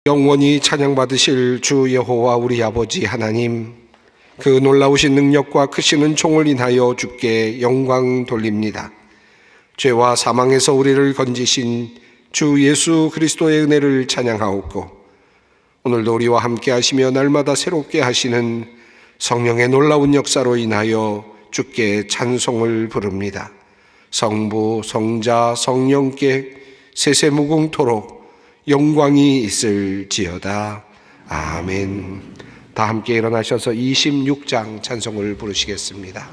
영원히 찬양받으실 주 여호와 우리 아버지 하나님, 그 놀라우신 능력과 크시는 총을 인하여 주께 영광 돌립니다. 죄와 사망에서 우리를 건지신 주 예수 그리스도의 은혜를 찬양하옵고, 오늘도 우리와 함께 하시며 날마다 새롭게 하시는 성령의 놀라운 역사로 인하여 주께 찬송을 부릅니다. 성부, 성자, 성령께 세세무궁토록 영광이 있을지어다. 아멘. 다 함께 일어나셔서 26장 찬송을 부르시겠습니다.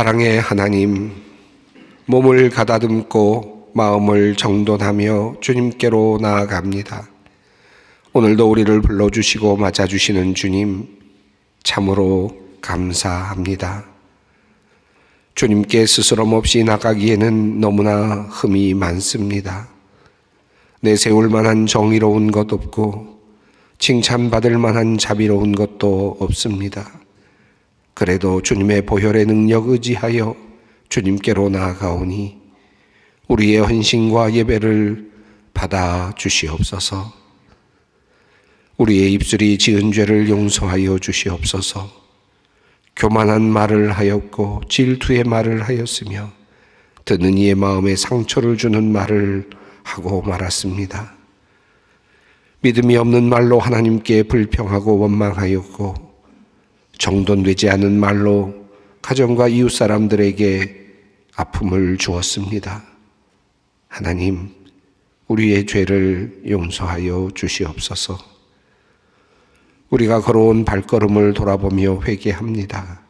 사랑의 하나님, 몸을 가다듬고 마음을 정돈하며 주님께로 나아갑니다. 오늘도 우리를 불러주시고 맞아주시는 주님, 참으로 감사합니다. 주님께 스스럼 없이 나가기에는 너무나 흠이 많습니다. 내세울 만한 정의로운 것 없고 칭찬받을 만한 자비로운 것도 없습니다. 그래도 주님의 보혈의 능력 의지하여 주님께로 나아가오니 우리의 헌신과 예배를 받아 주시옵소서. 우리의 입술이 지은 죄를 용서하여 주시옵소서. 교만한 말을 하였고 질투의 말을 하였으며 듣는 이의 마음에 상처를 주는 말을 하고 말았습니다. 믿음이 없는 말로 하나님께 불평하고 원망하였고 정돈되지 않은 말로 가정과 이웃 사람들에게 아픔을 주었습니다. 하나님, 우리의 죄를 용서하여 주시옵소서. 우리가 걸어온 발걸음을 돌아보며 회개합니다.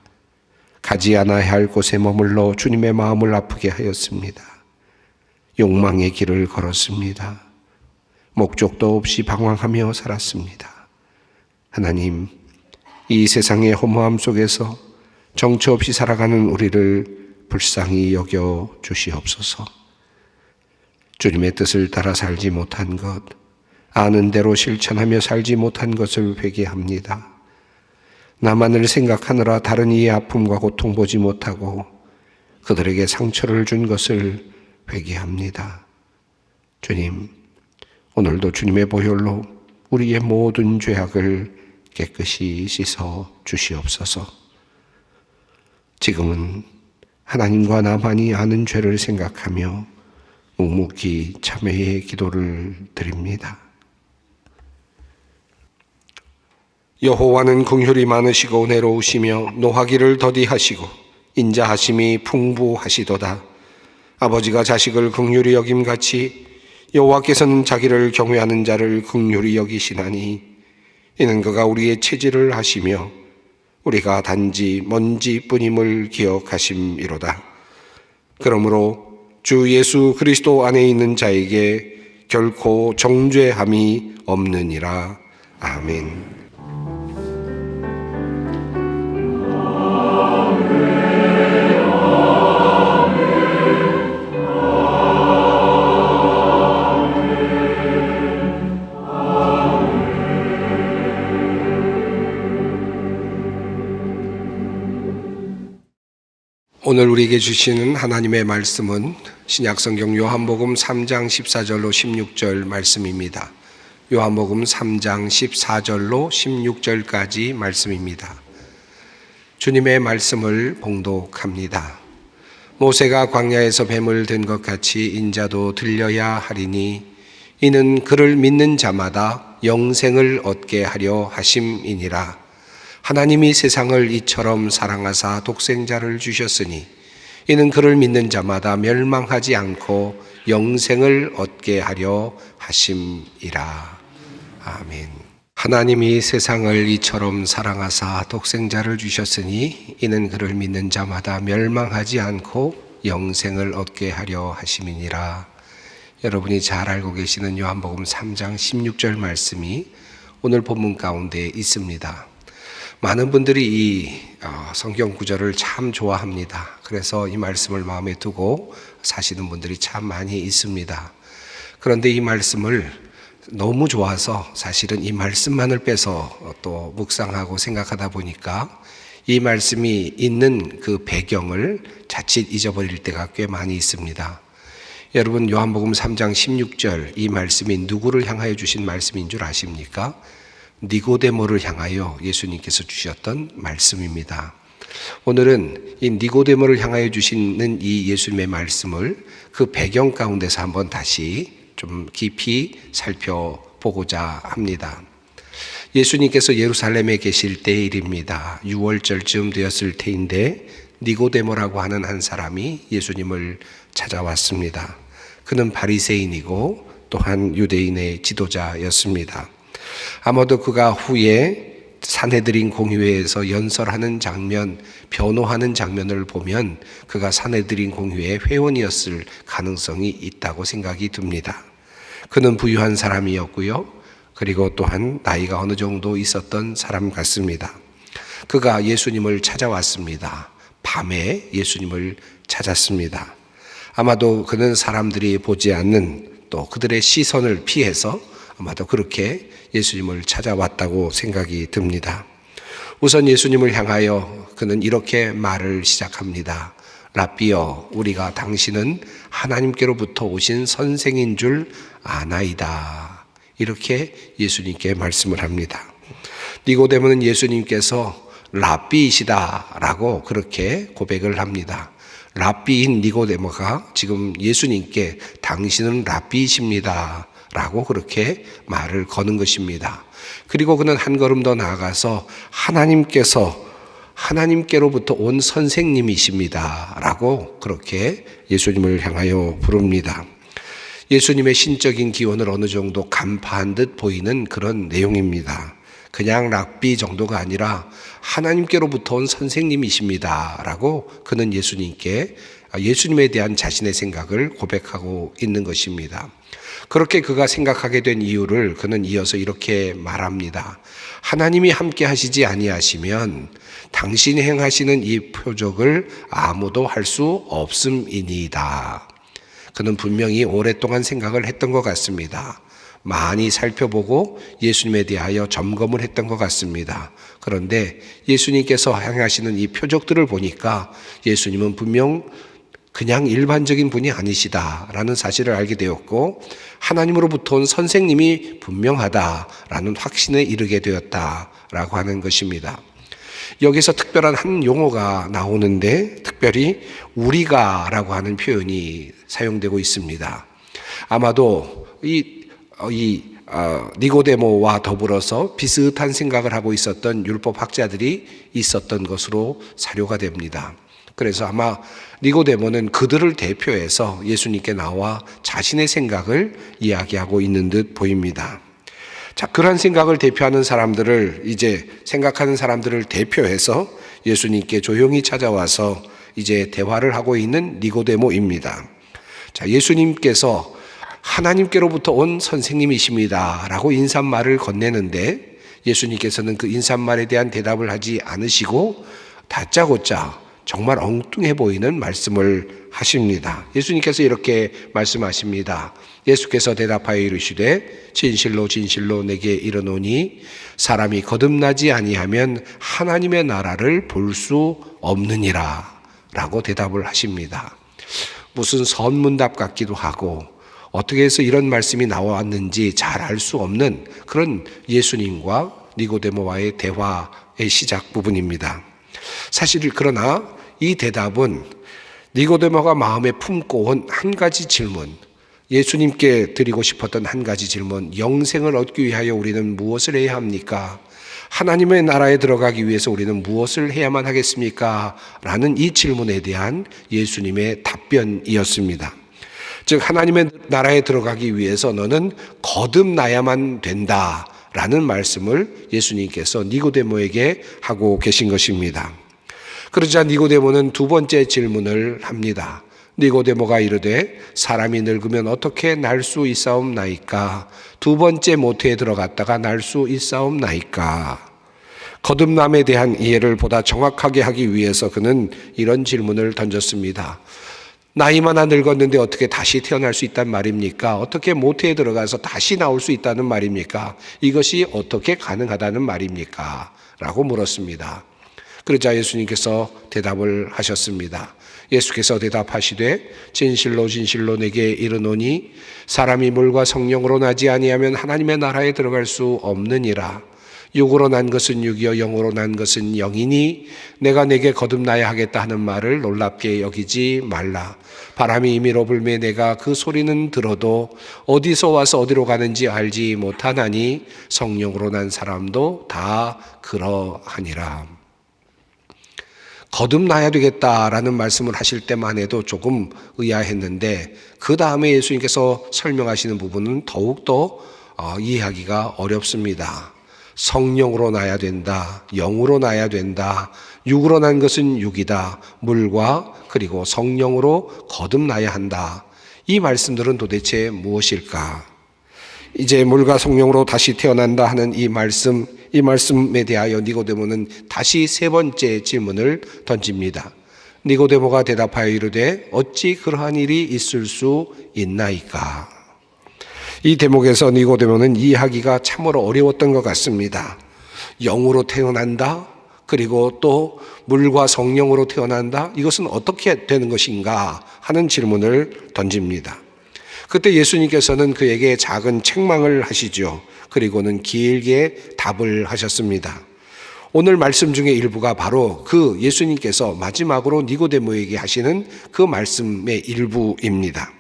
가지 않아야 할 곳에 머물러 주님의 마음을 아프게 하였습니다. 욕망의 길을 걸었습니다. 목적도 없이 방황하며 살았습니다. 하나님, 이 세상의 허무함 속에서 정처 없이 살아가는 우리를 불쌍히 여겨 주시옵소서. 주님의 뜻을 따라 살지 못한 것, 아는 대로 실천하며 살지 못한 것을 회개합니다. 나만을 생각하느라 다른 이의 아픔과 고통 보지 못하고 그들에게 상처를 준 것을 회개합니다. 주님, 오늘도 주님의 보혈로 우리의 모든 죄악을 깨끗이 씻어 주시옵소서. 지금은 하나님과 나만이 아는 죄를 생각하며 묵묵히 참회의 기도를 드립니다. 여호와는 긍휼이 많으시고 은혜로우시며 노하기를 더디하시고 인자하심이 풍부하시도다. 아버지가 자식을 긍휼히 여김같이 여호와께서는 자기를 경외하는 자를 긍휼히 여기시나니 이는 그가 우리의 체질을 하시며 우리가 단지 먼지뿐임을 기억하심이로다. 그러므로 주 예수 그리스도 안에 있는 자에게 결코 정죄함이 없느니라. 아멘. 우리에게 주시는 하나님의 말씀은 신약성경 요한복음 3장 14절로 16절 말씀입니다. 요한복음 3장 14절로 16절까지 말씀입니다. 주님의 말씀을 봉독합니다. 모세가 광야에서 뱀을 든 것 같이 인자도 들려야 하리니 이는 그를 믿는 자마다 영생을 얻게 하려 하심이니라. 하나님이 세상을 이처럼 사랑하사 독생자를 주셨으니 이는 그를 믿는 자마다 멸망하지 않고 영생을 얻게 하려 하심이라. 아멘. 하나님이 세상을 이처럼 사랑하사 독생자를 주셨으니 이는 그를 믿는 자마다 멸망하지 않고 영생을 얻게 하려 하심이니라. 여러분이 잘 알고 계시는 요한복음 3장 16절 말씀이 오늘 본문 가운데 있습니다. 많은 분들이 이 성경 구절을 참 좋아합니다. 그래서 이 말씀을 마음에 두고 사시는 분들이 참 많이 있습니다. 그런데 이 말씀을 너무 좋아서 사실은 이 말씀만을 빼서 또 묵상하고 생각하다 보니까 이 말씀이 있는 그 배경을 자칫 잊어버릴 때가 꽤 많이 있습니다. 여러분, 요한복음 3장 16절 이 말씀이 누구를 향하여 주신 말씀인 줄 아십니까? 니고데모를 향하여 예수님께서 주셨던 말씀입니다. 오늘은 이 니고데모를 향하여 주시는 이 예수님의 말씀을 그 배경 가운데서 한번 다시 좀 깊이 살펴보고자 합니다. 예수님께서 예루살렘에 계실 때의 일입니다. 6월절쯤 되었을 때인데 니고데모라고 하는 한 사람이 예수님을 찾아왔습니다. 그는 바리새인이고 또한 유대인의 지도자였습니다. 아마도 그가 후에 산헤드린 공회에서 연설하는 장면, 변호하는 장면을 보면 그가 산헤드린 공회의 회원이었을 가능성이 있다고 생각이 듭니다. 그는 부유한 사람이었고요. 그리고 또한 나이가 어느 정도 있었던 사람 같습니다. 그가 예수님을 찾아왔습니다. 밤에 예수님을 찾았습니다. 아마도 그는 사람들이 보지 않는 또 그들의 시선을 피해서 아마도 그렇게 예수님을 찾아왔다고 생각이 듭니다. 우선 예수님을 향하여 그는 이렇게 말을 시작합니다. 라삐여, 우리가 당신은 하나님께로부터 오신 선생인 줄 아나이다. 이렇게 예수님께 말씀을 합니다. 니고데모는 예수님께서 라삐이시다라고 그렇게 고백을 합니다. 라삐인 니고데모가 지금 예수님께 당신은 라삐이십니다 라고 그렇게 말을 거는 것입니다. 그리고 그는 한 걸음 더 나아가서 하나님께로부터 온 선생님이십니다 라고 그렇게 예수님을 향하여 부릅니다. 예수님의 신적인 기원을 어느 정도 간파한 듯 보이는 그런 내용입니다. 그냥 랍비 정도가 아니라 하나님께로부터 온 선생님이십니다 라고 그는 예수님에 대한 자신의 생각을 고백하고 있는 것입니다. 그렇게 그가 생각하게 된 이유를 그는 이어서 이렇게 말합니다. 하나님이 함께 하시지 아니하시면 당신이 행하시는 이 표적을 아무도 할 수 없음이니이다. 그는 분명히 오랫동안 생각을 했던 것 같습니다. 많이 살펴보고 예수님에 대하여 점검을 했던 것 같습니다. 그런데 예수님께서 행하시는 이 표적들을 보니까 예수님은 분명 그냥 일반적인 분이 아니시다라는 사실을 알게 되었고 하나님으로부터 온 선생님이 분명하다라는 확신에 이르게 되었다라고 하는 것입니다. 여기서 특별한 한 용어가 나오는데 특별히 우리가라고 하는 표현이 사용되고 있습니다. 아마도 니고데모와 더불어서 비슷한 생각을 하고 있었던 율법학자들이 있었던 것으로 사료가 됩니다. 그래서 아마 니고데모는 그들을 대표해서 예수님께 나와 자신의 생각을 이야기하고 있는 듯 보입니다. 자, 그런 생각을 대표하는 사람들을 생각하는 사람들을 대표해서 예수님께 조용히 찾아와서 이제 대화를 하고 있는 니고데모입니다. 자, 예수님께서 하나님께로부터 온 선생님이십니다 라고 인사말을 건네는데 예수님께서는 그 인사말에 대한 대답을 하지 않으시고 다짜고짜 정말 엉뚱해 보이는 말씀을 하십니다. 예수님께서 이렇게 말씀하십니다. 예수께서 대답하여 이르시되 진실로 진실로 내게 이르노니 사람이 거듭나지 아니하면 하나님의 나라를 볼 수 없느니라 라고 대답을 하십니다. 무슨 선문답 같기도 하고 어떻게 해서 이런 말씀이 나왔는지 잘 알 수 없는 그런 예수님과 니고데모와의 대화의 시작 부분입니다. 사실 그러나 이 대답은 니고데모가 마음에 품고 온 한 가지 질문, 예수님께 드리고 싶었던 한 가지 질문, 영생을 얻기 위하여 우리는 무엇을 해야 합니까? 하나님의 나라에 들어가기 위해서 우리는 무엇을 해야만 하겠습니까? 라는 이 질문에 대한 예수님의 답변이었습니다. 즉 하나님의 나라에 들어가기 위해서 너는 거듭나야만 된다 라는 말씀을 예수님께서 니고데모에게 하고 계신 것입니다. 그러자 니고데모는 두 번째 질문을 합니다. 니고데모가 이르되 사람이 늙으면 어떻게 날 수 있사옵나이까? 두 번째 모태에 들어갔다가 날 수 있사옵나이까? 거듭남에 대한 이해를 보다 정확하게 하기 위해서 그는 이런 질문을 던졌습니다. 나이 많아 늙었는데 어떻게 다시 태어날 수 있단 말입니까? 어떻게 모태에 들어가서 다시 나올 수 있다는 말입니까? 이것이 어떻게 가능하다는 말입니까? 라고 물었습니다. 그러자 예수님께서 대답을 하셨습니다. 예수께서 대답하시되 진실로 진실로 내게 이르노니 사람이 물과 성령으로 나지 아니하면 하나님의 나라에 들어갈 수 없느니라. 육으로 난 것은 육이요 영으로 난 것은 영이니 내가 내게 거듭나야 하겠다 하는 말을 놀랍게 여기지 말라. 바람이 임의로 불매 내가 그 소리는 들어도 어디서 와서 어디로 가는지 알지 못하나니 성령으로 난 사람도 다 그러하니라. 거듭나야 되겠다라는 말씀을 하실 때만 해도 조금 의아했는데 그 다음에 예수님께서 설명하시는 부분은 더욱더 이해하기가 어렵습니다. 성령으로 나야 된다, 영으로 나야 된다, 육으로 난 것은 육이다, 물과 그리고 성령으로 거듭나야 한다. 이 말씀들은 도대체 무엇일까? 이제 물과 성령으로 다시 태어난다 하는 이 말씀에 대하여 니고데모는 다시 세 번째 질문을 던집니다. 니고데모가 대답하여 이르되 어찌 그러한 일이 있을 수 있나이까? 이 대목에서 니고데모는 이해하기가 참으로 어려웠던 것 같습니다. 영으로 태어난다? 그리고 또 물과 성령으로 태어난다? 이것은 어떻게 되는 것인가? 하는 질문을 던집니다. 그때 예수님께서는 그에게 작은 책망을 하시죠. 그리고는 길게 답을 하셨습니다. 오늘 말씀 중에 일부가 바로 그 예수님께서 마지막으로 니고데모에게 하시는 그 말씀의 일부입니다.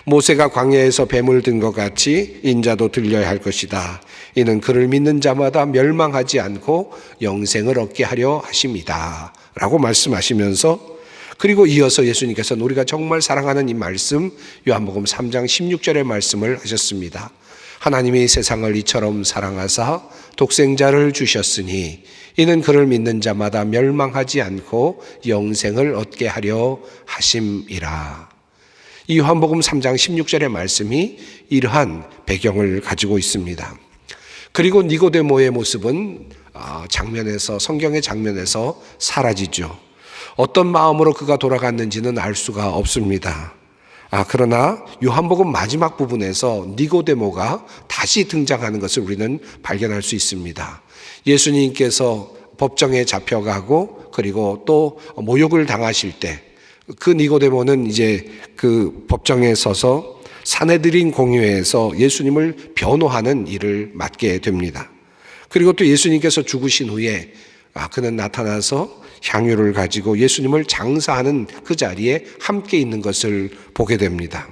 모세가 광야에서 뱀을 든 것 같이 인자도 들려야 할 것이다. 이는 그를 믿는 자마다 멸망하지 않고 영생을 얻게 하려 하심이다. 라고 말씀하시면서 그리고 이어서 예수님께서는 우리가 정말 사랑하는 이 말씀 요한복음 3장 16절의 말씀을 하셨습니다. 하나님이 세상을 이처럼 사랑하사 독생자를 주셨으니 이는 그를 믿는 자마다 멸망하지 않고 영생을 얻게 하려 하심이라. 이 요한복음 3장 16절의 말씀이 이러한 배경을 가지고 있습니다. 그리고 니고데모의 모습은 성경의 장면에서 사라지죠. 어떤 마음으로 그가 돌아갔는지는 알 수가 없습니다. 그러나 요한복음 마지막 부분에서 니고데모가 다시 등장하는 것을 우리는 발견할 수 있습니다. 예수님께서 법정에 잡혀가고 그리고 또 모욕을 당하실 때 그 니고데모는 이제 그 법정에 서서 산헤드린 공회에서 예수님을 변호하는 일을 맡게 됩니다. 그리고 또 예수님께서 죽으신 후에 그는 나타나서 향유를 가지고 예수님을 장사하는 그 자리에 함께 있는 것을 보게 됩니다.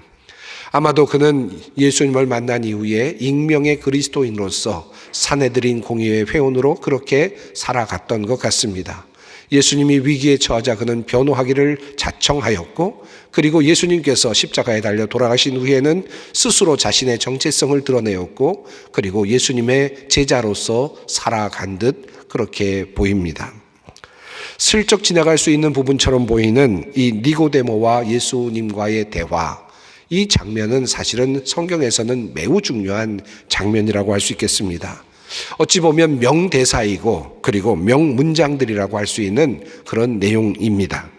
아마도 그는 예수님을 만난 이후에 익명의 그리스도인으로서 산헤드린 공의회 회원으로 그렇게 살아갔던 것 같습니다. 예수님이 위기에 처하자 그는 변호하기를 자청하였고 그리고 예수님께서 십자가에 달려 돌아가신 후에는 스스로 자신의 정체성을 드러내었고 그리고 예수님의 제자로서 살아간 듯 그렇게 보입니다. 슬쩍 지나갈 수 있는 부분처럼 보이는 이 니고데모와 예수님과의 대화, 이 장면은 사실은 성경에서는 매우 중요한 장면이라고 할 수 있겠습니다. 어찌 보면 명대사이고 그리고 명문장들이라고 할 수 있는 그런 내용입니다.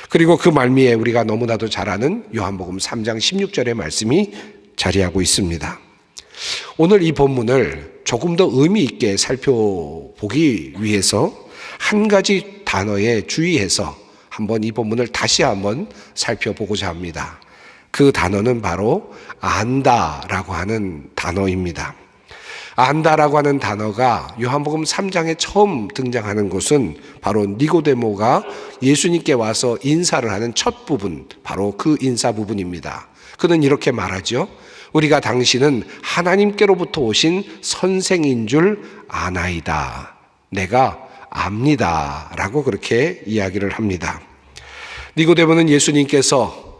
그리고 그 말미에 우리가 너무나도 잘 아는 요한복음 3장 16절의 말씀이 자리하고 있습니다. 오늘 이 본문을 조금 더 의미 있게 살펴보기 위해서 한 가지 단어에 주의해서 한번 이 본문을 다시 한번 살펴보고자 합니다. 그 단어는 바로 안다라고 하는 단어입니다. 안다라고 하는 단어가 요한복음 3장에 처음 등장하는 곳은 바로 니고데모가 예수님께 와서 인사를 하는 첫 부분, 바로 그 인사 부분입니다. 그는 이렇게 말하죠. 우리가 당신은 하나님께로부터 오신 선생인 줄 아나이다. 내가 압니다. 라고 그렇게 이야기를 합니다. 니고데모는 예수님께서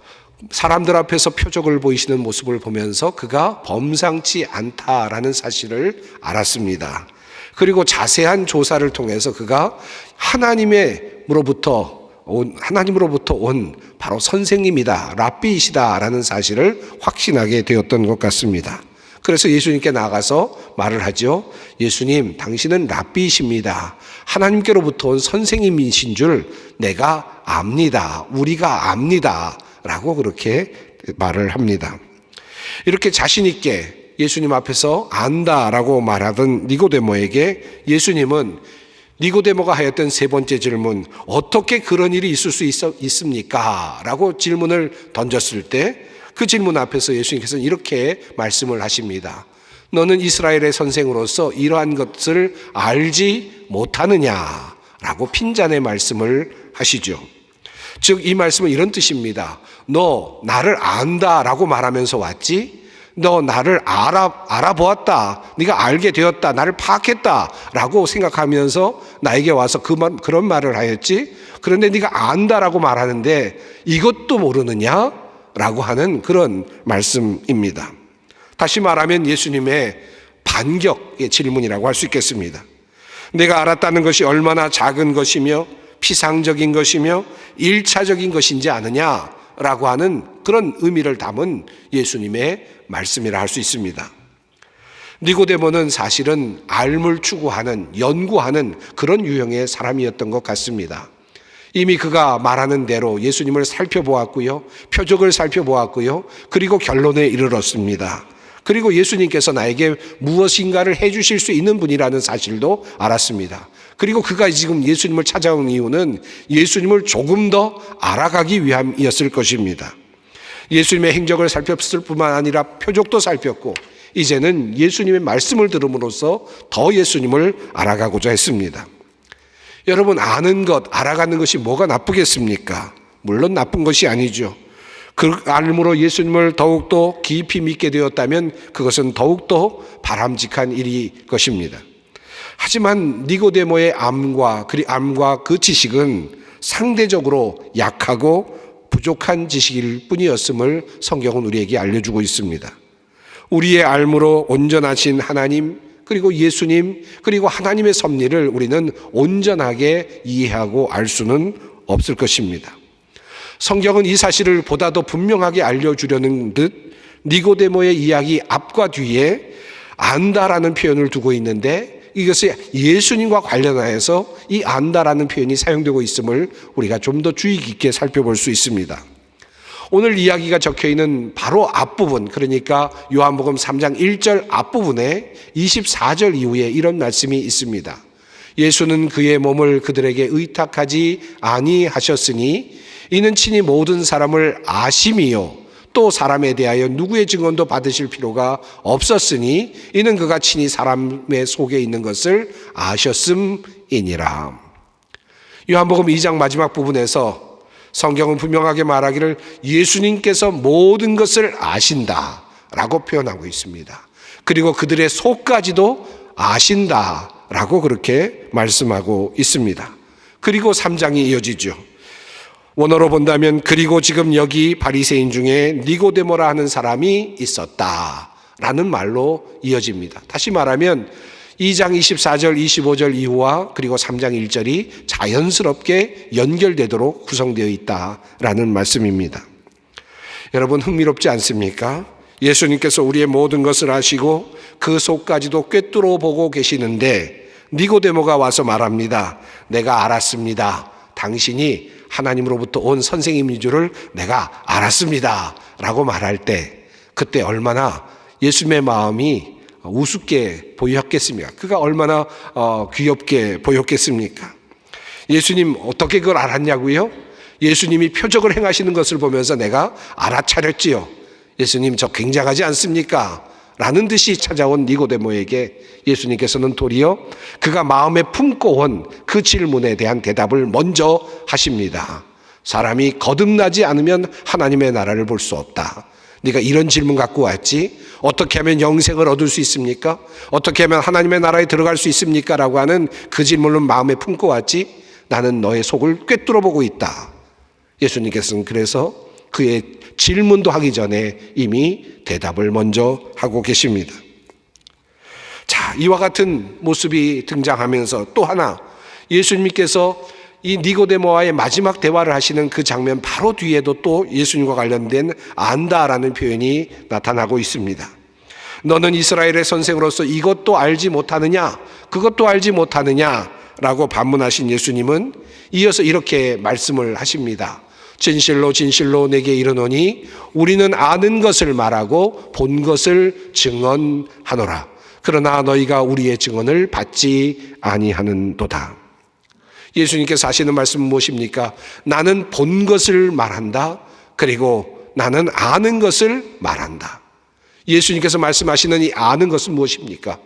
사람들 앞에서 표적을 보이시는 모습을 보면서 그가 범상치 않다라는 사실을 알았습니다. 그리고 자세한 조사를 통해서 그가 하나님으로부터 온 바로 선생님이다, 랍비이시다라는 사실을 확신하게 되었던 것 같습니다. 그래서 예수님께 나가서 말을 하죠. 예수님, 당신은 랍비이십니다. 하나님께로부터 온 선생님이신 줄 내가 압니다. 우리가 압니다. 라고 그렇게 말을 합니다. 이렇게 자신 있게 예수님 앞에서 안다라고 말하던 니고데모에게 예수님은 니고데모가 하였던 세 번째 질문, 어떻게 그런 일이 있을 수 있습니까? 라고 질문을 던졌을 때 그 질문 앞에서 예수님께서는 이렇게 말씀을 하십니다. 너는 이스라엘의 선생으로서 이러한 것을 알지 못하느냐? 라고 핀잔의 말씀을 하시죠. 즉 이 말씀은 이런 뜻입니다. 너 나를 안다라고 말하면서 왔지? 너 나를 알아보았다. 네가 알게 되었다. 나를 파악했다라고 생각하면서 나에게 와서 그런 말을 하였지? 그런데 네가 안다라고 말하는데 이것도 모르느냐? 라고 하는 그런 말씀입니다. 다시 말하면 예수님의 반격의 질문이라고 할 수 있겠습니다. 내가 알았다는 것이 얼마나 작은 것이며 피상적인 것이며 일차적인 것인지 아느냐라고 하는 그런 의미를 담은 예수님의 말씀이라 할 수 있습니다. 니고데모는 사실은 알물 추구하는, 연구하는 그런 유형의 사람이었던 것 같습니다. 이미 그가 말하는 대로 예수님을 살펴보았고요, 표적을 살펴보았고요, 그리고 결론에 이르렀습니다. 그리고 예수님께서 나에게 무엇인가를 해주실 수 있는 분이라는 사실도 알았습니다. 그리고 그가 지금 예수님을 찾아온 이유는 예수님을 조금 더 알아가기 위함이었을 것입니다. 예수님의 행적을 살폈을 뿐만 아니라 표적도 살폈고 이제는 예수님의 말씀을 들음으로써 더 예수님을 알아가고자 했습니다. 여러분, 아는 것, 알아가는 것이 뭐가 나쁘겠습니까? 물론 나쁜 것이 아니죠. 그 알므로 예수님을 더욱더 깊이 믿게 되었다면 그것은 더욱더 바람직한 일일 것입니다. 하지만 니고데모의 암과 그 지식은 상대적으로 약하고 부족한 지식일 뿐이었음을 성경은 우리에게 알려주고 있습니다. 우리의 알므로 온전하신 하나님, 그리고 예수님, 그리고 하나님의 섭리를 우리는 온전하게 이해하고 알 수는 없을 것입니다. 성경은 이 사실을 보다 더 분명하게 알려주려는 듯 니고데모의 이야기 앞과 뒤에 안다라는 표현을 두고 있는데 이것이 예수님과 관련하여서 이 안다라는 표현이 사용되고 있음을 우리가 좀 더 주의 깊게 살펴볼 수 있습니다. 오늘 이야기가 적혀있는 바로 앞부분, 그러니까 요한복음 3장 1절 앞부분에 24절 이후에 이런 말씀이 있습니다. 예수는 그의 몸을 그들에게 의탁하지 아니하셨으니 이는 친히 모든 사람을 아심이요 또 사람에 대하여 누구의 증언도 받으실 필요가 없었으니 이는 그가 친히 사람의 속에 있는 것을 아셨음이니라. 요한복음 2장 마지막 부분에서 성경은 분명하게 말하기를 예수님께서 모든 것을 아신다라고 표현하고 있습니다. 그리고 그들의 속까지도 아신다라고 그렇게 말씀하고 있습니다. 그리고 3장이 이어지죠. 원어로 본다면 그리고 지금 여기 바리새인 중에 니고데모라 하는 사람이 있었다라는 말로 이어집니다. 다시 말하면 2장 24절 25절 이후와 그리고 3장 1절이 자연스럽게 연결되도록 구성되어 있다라는 말씀입니다. 여러분, 흥미롭지 않습니까? 예수님께서 우리의 모든 것을 아시고 그 속까지도 꿰뚫어 보고 계시는데 니고데모가 와서 말합니다. 내가 알았습니다. 당신이 하나님으로부터 온 선생님인 줄을 내가 알았습니다 라고 말할 때 그때 얼마나 예수님의 마음이 우습게 보였겠습니까? 그가 얼마나 귀엽게 보였겠습니까? 예수님 어떻게 그걸 알았냐고요? 예수님이 표적을 행하시는 것을 보면서 내가 알아차렸지요. 예수님 저 굉장하지 않습니까? 라는 듯이 찾아온 니고데모에게 예수님께서는 도리어 그가 마음에 품고 온 그 질문에 대한 대답을 먼저 하십니다. 사람이 거듭나지 않으면 하나님의 나라를 볼 수 없다. 네가 이런 질문 갖고 왔지? 어떻게 하면 영생을 얻을 수 있습니까? 어떻게 하면 하나님의 나라에 들어갈 수 있습니까? 라고 하는 그 질문을 마음에 품고 왔지? 나는 너의 속을 꿰뚫어 보고 있다. 예수님께서는 그래서 그의 질문도 하기 전에 이미 대답을 먼저 하고 계십니다. 자, 이와 같은 모습이 등장하면서 또 하나 예수님께서 이 니고데모와의 마지막 대화를 하시는 그 장면 바로 뒤에도 또 예수님과 관련된 안다라는 표현이 나타나고 있습니다. 너는 이스라엘의 선생으로서 이것도 알지 못하느냐? 그것도 알지 못하느냐? 라고 반문하신 예수님은 이어서 이렇게 말씀을 하십니다. 진실로 진실로 내게 이르노니 우리는 아는 것을 말하고 본 것을 증언하노라. 그러나 너희가 우리의 증언을 받지 아니하는도다. 예수님께서 하시는 말씀은 무엇입니까? 나는 본 것을 말한다. 그리고 나는 아는 것을 말한다. 예수님께서 말씀하시는 이 아는 것은 무엇입니까?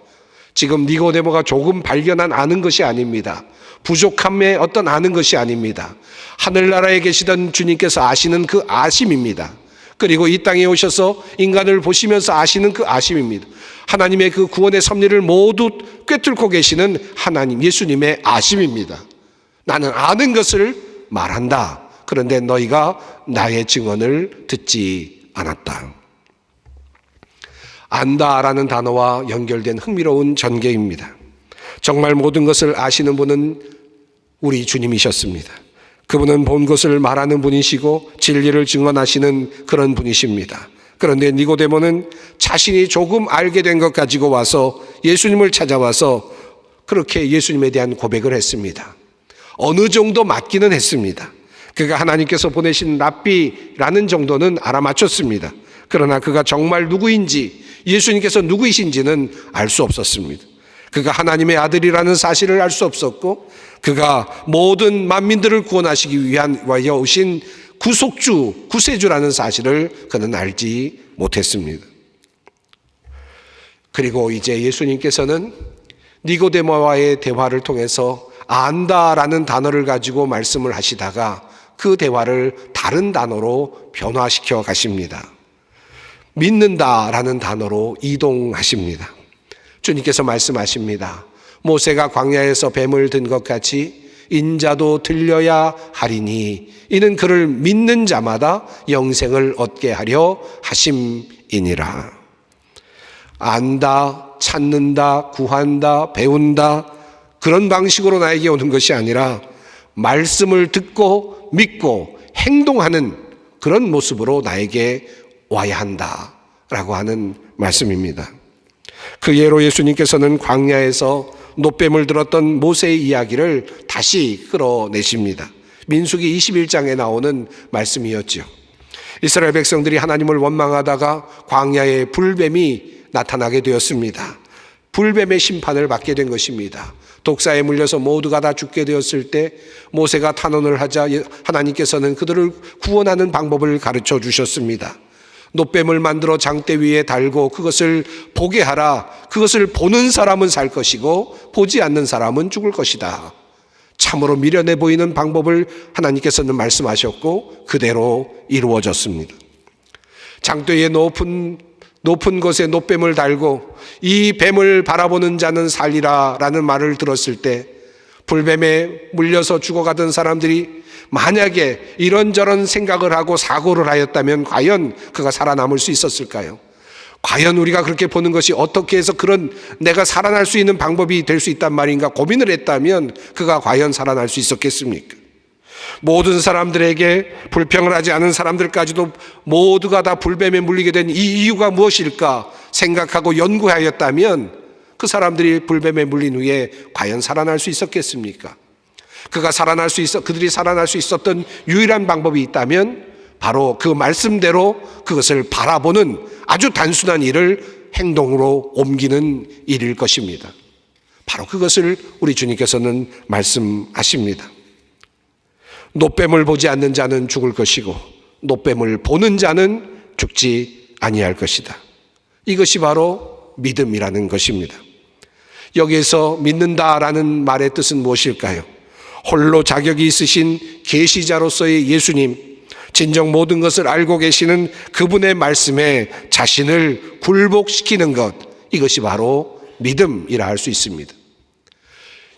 지금 니고데모가 조금 발견한 아는 것이 아닙니다. 부족함의 어떤 아는 것이 아닙니다. 하늘나라에 계시던 주님께서 아시는 그 아심입니다. 그리고 이 땅에 오셔서 인간을 보시면서 아시는 그 아심입니다. 하나님의 그 구원의 섭리를 모두 꿰뚫고 계시는 하나님 예수님의 아심입니다. 나는 아는 것을 말한다. 그런데 너희가 나의 증언을 듣지 않았다. 안다라는 단어와 연결된 흥미로운 전개입니다. 정말 모든 것을 아시는 분은 우리 주님이셨습니다. 그분은 본 것을 말하는 분이시고 진리를 증언하시는 그런 분이십니다. 그런데 니고데모는 자신이 조금 알게 된 것 가지고 와서 예수님을 찾아와서 그렇게 예수님에 대한 고백을 했습니다. 어느 정도 맞기는 했습니다. 그가 하나님께서 보내신 랍비라는 정도는 알아맞혔습니다. 그러나 그가 정말 누구인지, 예수님께서 누구이신지는 알 수 없었습니다. 그가 하나님의 아들이라는 사실을 알 수 없었고, 그가 모든 만민들을 구원하시기 위하여 오신 구속주, 구세주라는 사실을 그는 알지 못했습니다. 그리고 이제 예수님께서는 니고데모와의 대화를 통해서 안다라는 단어를 가지고 말씀을 하시다가 그 대화를 다른 단어로 변화시켜 가십니다. 믿는다라는 단어로 이동하십니다. 주님께서 말씀하십니다. 모세가 광야에서 뱀을 든 것 같이 인자도 들려야 하리니 이는 그를 믿는 자마다 영생을 얻게 하려 하심이니라. 안다, 찾는다, 구한다, 배운다, 그런 방식으로 나에게 오는 것이 아니라 말씀을 듣고 믿고 행동하는 그런 모습으로 나에게 와야 한다라고 하는 말씀입니다. 그 예로 예수님께서는 광야에서 놋뱀을 들었던 모세의 이야기를 다시 끌어내십니다. 민수기 21장에 나오는 말씀이었죠. 이스라엘 백성들이 하나님을 원망하다가 광야에 불뱀이 나타나게 되었습니다. 불뱀의 심판을 받게 된 것입니다. 독사에 물려서 모두가 다 죽게 되었을 때 모세가 탄원을 하자 하나님께서는 그들을 구원하는 방법을 가르쳐 주셨습니다. 놋뱀을 만들어 장대 위에 달고 그것을 보게 하라. 그것을 보는 사람은 살 것이고 보지 않는 사람은 죽을 것이다. 참으로 미련해 보이는 방법을 하나님께서는 말씀하셨고 그대로 이루어졌습니다. 장대의 높은 곳에 놋뱀을 달고 이 뱀을 바라보는 자는 살리라 라는 말을 들었을 때 불뱀에 물려서 죽어가던 사람들이 만약에 이런저런 생각을 하고 사고를 하였다면 과연 그가 살아남을 수 있었을까요? 과연 우리가 그렇게 보는 것이 어떻게 해서 그런 내가 살아날 수 있는 방법이 될 수 있단 말인가 고민을 했다면 그가 과연 살아날 수 있었겠습니까? 모든 사람들에게 불평을 하지 않은 사람들까지도 모두가 다 불뱀에 물리게 된 이 이유가 무엇일까 생각하고 연구하였다면 그 사람들이 불뱀에 물린 후에 과연 살아날 수 있었겠습니까? 그들이 살아날 수 있었던 유일한 방법이 있다면 바로 그 말씀대로 그것을 바라보는 아주 단순한 일을 행동으로 옮기는 일일 것입니다. 바로 그것을 우리 주님께서는 말씀하십니다. 노뱀을 보지 않는 자는 죽을 것이고 노뱀을 보는 자는 죽지 아니할 것이다. 이것이 바로 믿음이라는 것입니다. 여기에서 믿는다라는 말의 뜻은 무엇일까요? 홀로 자격이 있으신 계시자로서의 예수님, 진정 모든 것을 알고 계시는 그분의 말씀에 자신을 굴복시키는 것, 이것이 바로 믿음이라 할 수 있습니다.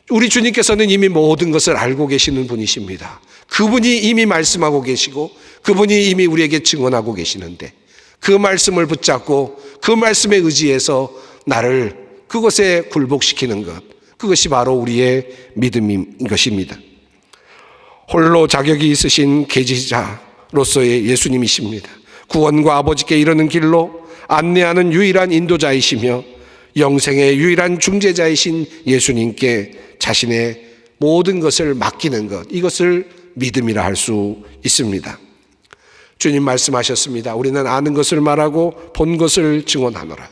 우리 주님께서는 이미 모든 것을 알고 계시는 분이십니다. 그분이 이미 말씀하고 계시고 그분이 이미 우리에게 증언하고 계시는데 그 말씀을 붙잡고 그 말씀에 의지해서 나를 그것에 굴복시키는 것, 그것이 바로 우리의 믿음인 것입니다. 홀로 자격이 있으신 계시자로서의 예수님이십니다. 구원과 아버지께 이르는 길로 안내하는 유일한 인도자이시며 영생의 유일한 중재자이신 예수님께 자신의 모든 것을 맡기는 것, 이것을 믿음이라 할 수 있습니다. 주님 말씀하셨습니다. 우리는 아는 것을 말하고 본 것을 증언하노라.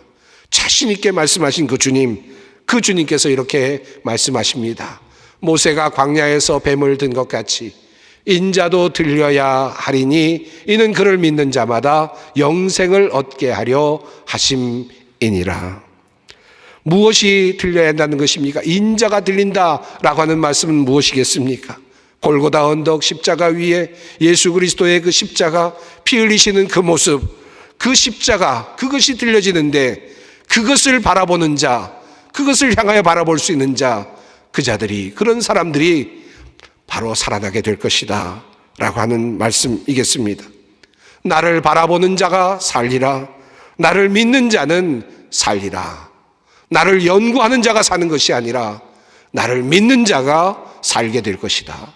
자신 있게 말씀하신 그 주님께서 이렇게 말씀하십니다. 모세가 광야에서 뱀을 든 것 같이 인자도 들려야 하리니 이는 그를 믿는 자마다 영생을 얻게 하려 하심이니라. 무엇이 들려야 한다는 것입니까? 인자가 들린다라고 하는 말씀은 무엇이겠습니까? 골고다 언덕 십자가 위에 예수 그리스도의 그 십자가, 피 흘리시는 그 모습, 그 십자가, 그것이 들려지는데 그것을 바라보는 자, 그것을 향하여 바라볼 수 있는 자, 그 자들이, 그런 사람들이 바로 살아나게 될 것이다 라고 하는 말씀이겠습니다. 나를 바라보는 자가 살리라. 나를 믿는 자는 살리라. 나를 연구하는 자가 사는 것이 아니라 나를 믿는 자가 살게 될 것이다.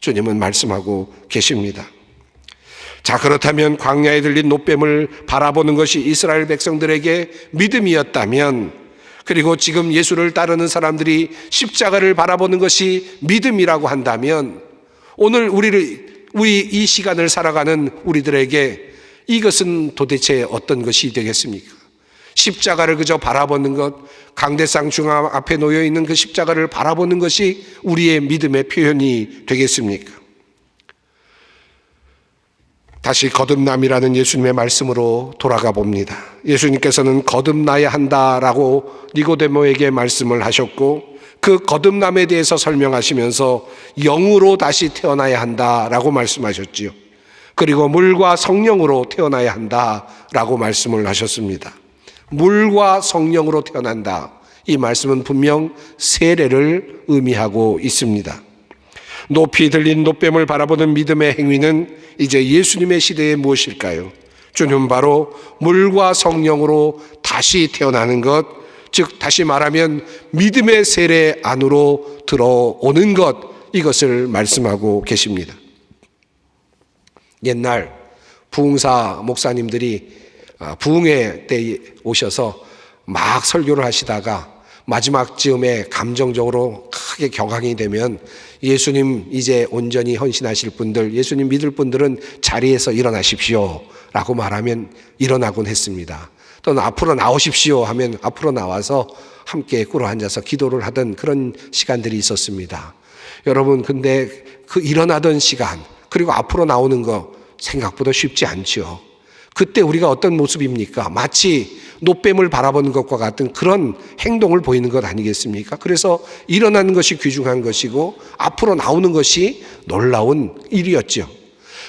주님은 말씀하고 계십니다. 자, 그렇다면 광야에 들린 노뱀을 바라보는 것이 이스라엘 백성들에게 믿음이었다면, 그리고 지금 예수를 따르는 사람들이 십자가를 바라보는 것이 믿음이라고 한다면, 오늘 우리 이 시간을 살아가는 우리들에게 이것은 도대체 어떤 것이 되겠습니까? 십자가를 그저 바라보는 것, 강대상 중앙 앞에 놓여 있는 그 십자가를 바라보는 것이 우리의 믿음의 표현이 되겠습니까? 다시 거듭남이라는 예수님의 말씀으로 돌아가 봅니다. 예수님께서는 거듭나야 한다라고 니고데모에게 말씀을 하셨고, 그 거듭남에 대해서 설명하시면서 영으로 다시 태어나야 한다라고 말씀하셨지요. 그리고 물과 성령으로 태어나야 한다라고 말씀을 하셨습니다. 물과 성령으로 태어난다, 이 말씀은 분명 세례를 의미하고 있습니다. 높이 들린 노뱀을 바라보는 믿음의 행위는 이제 예수님의 시대에 무엇일까요? 주님은 바로 물과 성령으로 다시 태어나는 것, 즉 다시 말하면 믿음의 세례 안으로 들어오는 것, 이것을 말씀하고 계십니다. 옛날 부흥사 목사님들이 부흥회 때 오셔서 막 설교를 하시다가 마지막 즈음에 감정적으로 크게 격앙이 되면 예수님 이제 온전히 헌신하실 분들, 예수님 믿을 분들은 자리에서 일어나십시오 라고 말하면 일어나곤 했습니다. 또는 앞으로 나오십시오 하면 앞으로 나와서 함께 꿇어 앉아서 기도를 하던 그런 시간들이 있었습니다. 여러분, 근데 그 일어나던 시간, 그리고 앞으로 나오는 거 생각보다 쉽지 않죠. 그때 우리가 어떤 모습입니까? 마치 노뱀을 바라보는 것과 같은 그런 행동을 보이는 것 아니겠습니까? 그래서 일어나는 것이 귀중한 것이고 앞으로 나오는 것이 놀라운 일이었죠.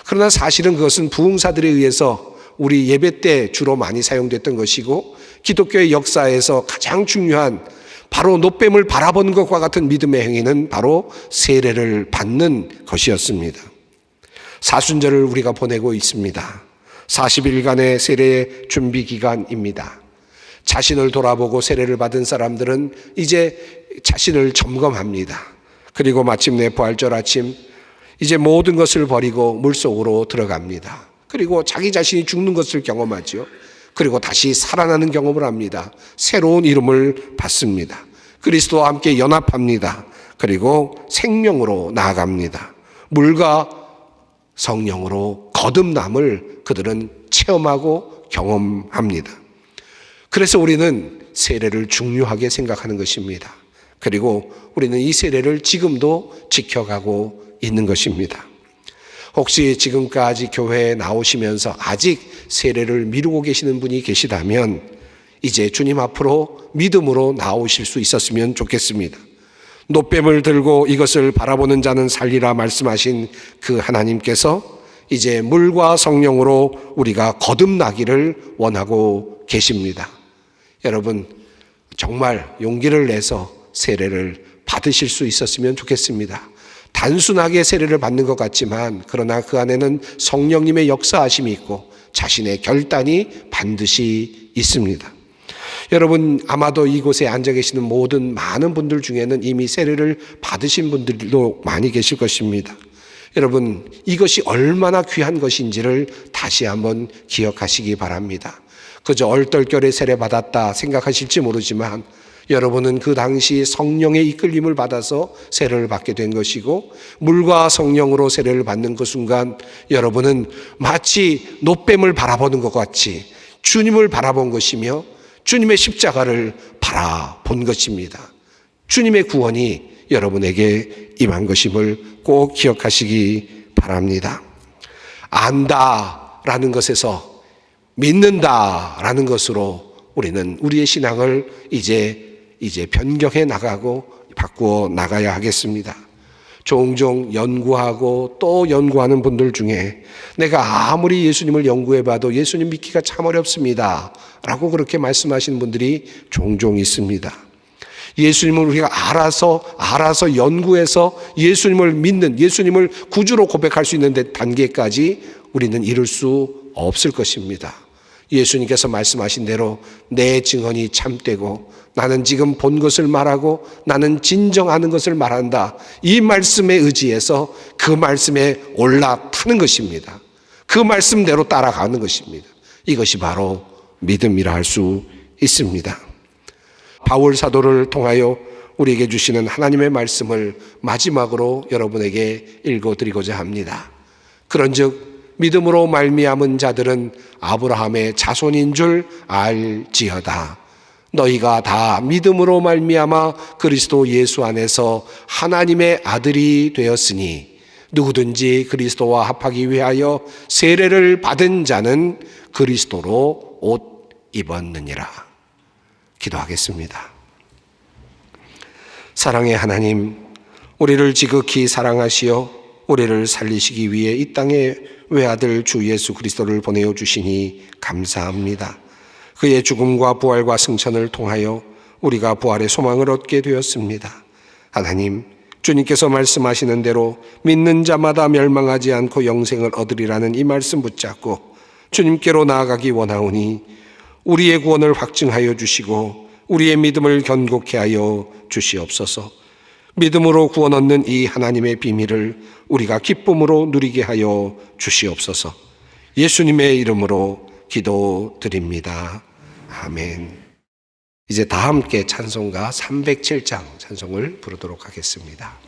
그러나 사실은 그것은 부흥사들에 의해서 우리 예배 때 주로 많이 사용됐던 것이고, 기독교의 역사에서 가장 중요한 바로 노뱀을 바라보는 것과 같은 믿음의 행위는 바로 세례를 받는 것이었습니다. 사순절을 우리가 보내고 있습니다. 40일간의 세례 준비 기간입니다. 자신을 돌아보고 세례를 받은 사람들은 이제 자신을 점검합니다. 그리고 마침내 부활절 아침 이제 모든 것을 버리고 물속으로 들어갑니다. 그리고 자기 자신이 죽는 것을 경험하죠. 그리고 다시 살아나는 경험을 합니다. 새로운 이름을 받습니다. 그리스도와 함께 연합합니다. 그리고 생명으로 나아갑니다. 물과 성령으로 거듭남을 그들은 체험하고 경험합니다. 그래서 우리는 세례를 중요하게 생각하는 것입니다. 그리고 우리는 이 세례를 지금도 지켜가고 있는 것입니다. 혹시 지금까지 교회에 나오시면서 아직 세례를 미루고 계시는 분이 계시다면 이제 주님 앞으로 믿음으로 나오실 수 있었으면 좋겠습니다. 놋뱀을 들고 이것을 바라보는 자는 살리라 말씀하신 그 하나님께서 이제 물과 성령으로 우리가 거듭나기를 원하고 계십니다. 여러분, 정말 용기를 내서 세례를 받으실 수 있었으면 좋겠습니다. 단순하게 세례를 받는 것 같지만 그러나 그 안에는 성령님의 역사하심이 있고 자신의 결단이 반드시 있습니다. 여러분, 아마도 이곳에 앉아 계시는 모든 많은 분들 중에는 이미 세례를 받으신 분들도 많이 계실 것입니다. 여러분, 이것이 얼마나 귀한 것인지를 다시 한번 기억하시기 바랍니다. 그저 얼떨결에 세례 받았다 생각하실지 모르지만 여러분은 그 당시 성령의 이끌림을 받아서 세례를 받게 된 것이고 물과 성령으로 세례를 받는 그 순간 여러분은 마치 놋뱀을 바라보는 것 같이 주님을 바라본 것이며 주님의 십자가를 바라본 것입니다. 주님의 구원이 여러분에게 임한 것임을 꼭 기억하시기 바랍니다. 안다라는 것에서 믿는다라는 것으로 우리는 우리의 신앙을 이제 변경해 나가고 바꾸어 나가야 하겠습니다. 종종 연구하고 또 연구하는 분들 중에 내가 아무리 예수님을 연구해봐도 예수님 믿기가 참 어렵습니다 라고 그렇게 말씀하시는 분들이 종종 있습니다. 예수님을 우리가 알아서 연구해서 예수님을 믿는, 예수님을 구주로 고백할 수 있는 단계까지 우리는 이룰 수 없을 것입니다. 예수님께서 말씀하신 대로 내 증언이 참되고 나는 지금 본 것을 말하고 나는 진정하는 것을 말한다. 이 말씀에 의지해서 그 말씀에 올라타는 것입니다. 그 말씀대로 따라가는 것입니다. 이것이 바로 믿음이라 할 수 있습니다. 바울 사도를 통하여 우리에게 주시는 하나님의 말씀을 마지막으로 여러분에게 읽어드리고자 합니다. 그런즉 믿음으로 말미암은 자들은 아브라함의 자손인 줄 알지어다. 너희가 다 믿음으로 말미암아 그리스도 예수 안에서 하나님의 아들이 되었으니 누구든지 그리스도와 합하기 위하여 세례를 받은 자는 그리스도로 옷 입었느니라. 기도하겠습니다. 사랑의 하나님, 우리를 지극히 사랑하시어 우리를 살리시기 위해 이 땅에 외아들 주 예수 그리스도를 보내어 주시니 감사합니다. 그의 죽음과 부활과 승천을 통하여 우리가 부활의 소망을 얻게 되었습니다. 하나님, 주님께서 말씀하시는 대로 믿는 자마다 멸망하지 않고 영생을 얻으리라는 이 말씀 붙잡고 주님께로 나아가기 원하오니 우리의 구원을 확증하여 주시고 우리의 믿음을 견고케 하여 주시옵소서. 믿음으로 구원 얻는 이 하나님의 비밀을 우리가 기쁨으로 누리게 하여 주시옵소서. 예수님의 이름으로 기도드립니다. 아멘. 이제 다 함께 찬송가 307장 찬송을 부르도록 하겠습니다.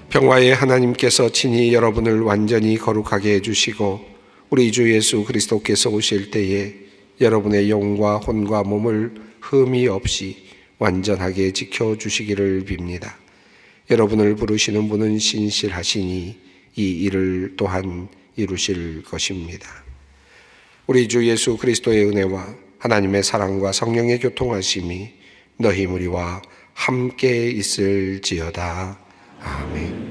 평화의 하나님께서 친히 여러분을 완전히 거룩하게 해주시고 우리 주 예수 그리스도께서 오실 때에 여러분의 영과 혼과 몸을 흠이 없이 완전하게 지켜주시기를 빕니다. 여러분을 부르시는 분은 신실하시니 이 일을 또한 이루실 것입니다. 우리 주 예수 그리스도의 은혜와 하나님의 사랑과 성령의 교통하심이 너희 무리와 함께 있을지어다. 아멘.